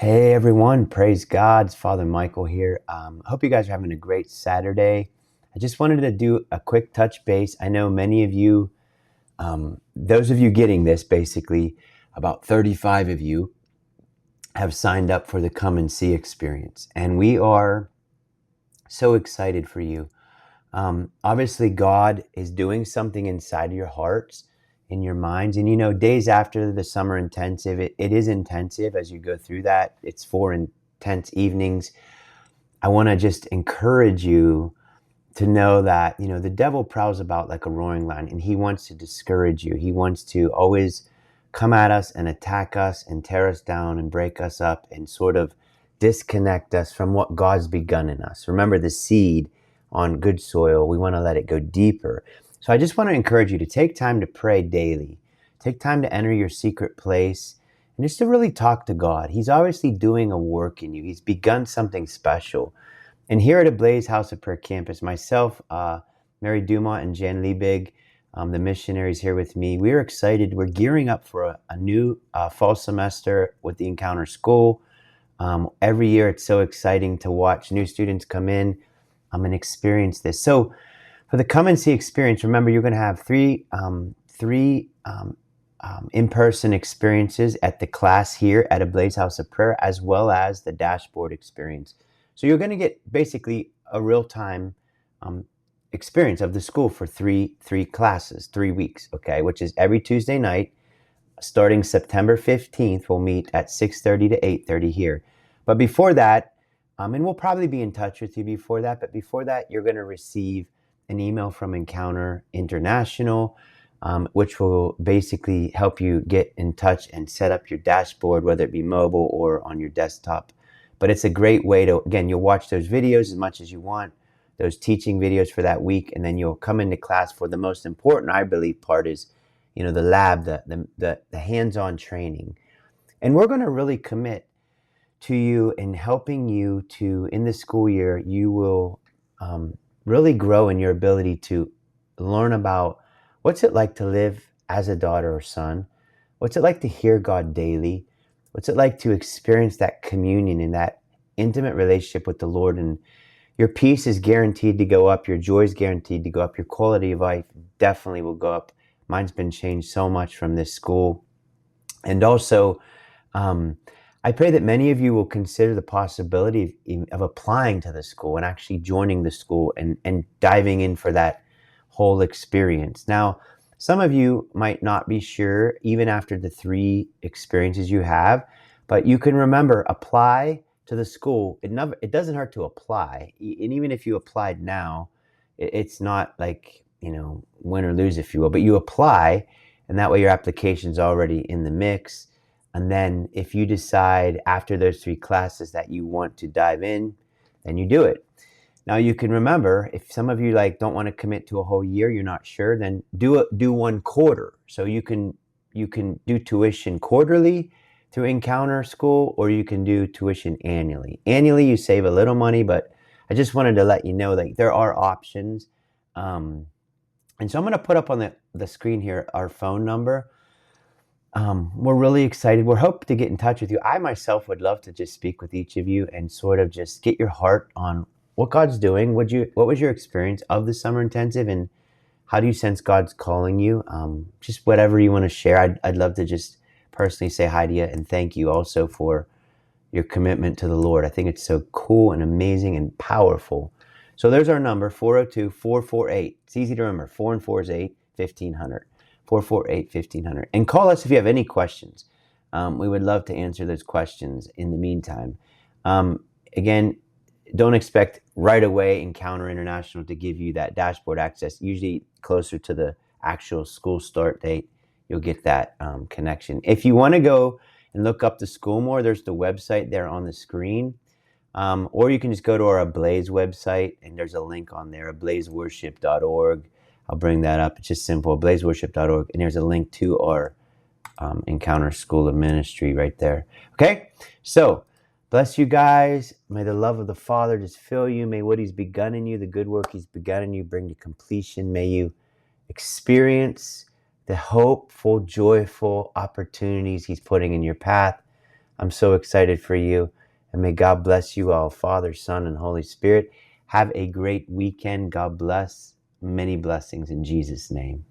Hey everyone, praise God. It's Father Michael here. I hope you guys are having a great Saturday. I just wanted to do a quick touch base. I know many of you, those of you getting this, basically, about 35 of you have signed up for the Come and See experience. And we are so excited for you. Obviously, God is doing something inside your hearts, in your minds. And days after the summer intensive, it is intensive as you go through that. It's 4 intense evenings. I want to just encourage you to know that, the devil prowls about like a roaring lion, and he wants to discourage you. He wants to always come at us and attack us and tear us down and break us up and sort of disconnect us from what God's begun in us. Remember, the seed on good soil, we want to let it go deeper. So I just want to encourage you to take time to pray daily. Take time to enter your secret place and just to really talk to God. He's obviously doing a work in you. He's begun something special. And here at Ablaze House of Prayer campus, myself, Mary Dumont, and Jan Liebig, the missionaries here with me, we're excited. We're gearing up for a new fall semester with the Ecounter School. Every year, it's so exciting to watch new students come in and experience this. So for the Come and See experience, remember, you're going to have three in-person experiences at the class here at Ablaze House of Prayer, as well as the dashboard experience. So you're going to get basically a real-time experience of the school for three classes, 3 weeks, okay, which is every Tuesday night. Starting September 15th, we'll meet at 6:30 to 8:30 here. But before that, and we'll probably be in touch with you before that, but before that, you're going to receive an email from Ecounter International, which will basically help you get in touch and set up your dashboard, whether it be mobile or on your desktop. But it's a great way to, again, you'll watch those videos as much as you want, those teaching videos for that week, and then you'll come into class for the most important, I believe, part is, the lab, the hands-on training. And we're going to really commit to you in helping you to, in the school year, you will really grow in your ability to learn about what's it like to live as a daughter or son, what's it like to hear God daily, what's it like to experience that communion and that intimate relationship with the Lord. And your peace is guaranteed to go up, your joy is guaranteed to go up, your quality of life definitely will go up. Mine's been changed so much from this school. And also, I pray that many of you will consider the possibility of applying to the school and actually joining the school and diving in for that whole experience. Now, some of you might not be sure, even after the 3 experiences you have, but you can remember, apply to the school. It doesn't hurt to apply. And even if you applied now, it's not like, win or lose, if you will, but you apply, and that way your application's already in the mix. And then if you decide after those 3 classes that you want to dive in, then you do it. Now you can remember, if some of you don't want to commit to a whole year, you're not sure, then do 1 quarter. So you can do tuition quarterly through Encounter School, or you can do tuition annually. Annually, you save a little money, but I just wanted to let you know that there are options. And so I'm going to put up on the screen here our phone number. We're really excited. We're hoping to get in touch with you. I myself would love to just speak with each of you and sort of just get your heart on what God's doing. What was your experience of the summer intensive, and how do you sense God's calling you? Just whatever you want to share. I'd love to just personally say hi to you and thank you also for your commitment to the Lord. I think it's so cool and amazing and powerful. So there's our number, 402-448. It's easy to remember. 4 and 4 is 8, 1500. 448-1500. And call us if you have any questions. We would love to answer those questions in the meantime. Again, don't expect right away Encounter International to give you that dashboard access. Usually closer to the actual school start date, you'll get that connection. If you want to go and look up the school more, there's the website there on the screen. Or you can just go to our Ablaze website, and there's a link on there, ablazeworship.org. I'll bring that up. It's just simple, ablazeworship.org. And there's a link to our Encounter School of Ministry right there. Okay? So, bless you guys. May the love of the Father just fill you. May what He's begun in you, the good work He's begun in you, bring to completion. May you experience the hopeful, joyful opportunities He's putting in your path. I'm so excited for you. And may God bless you all, Father, Son, and Holy Spirit. Have a great weekend. God bless. Many blessings in Jesus' name.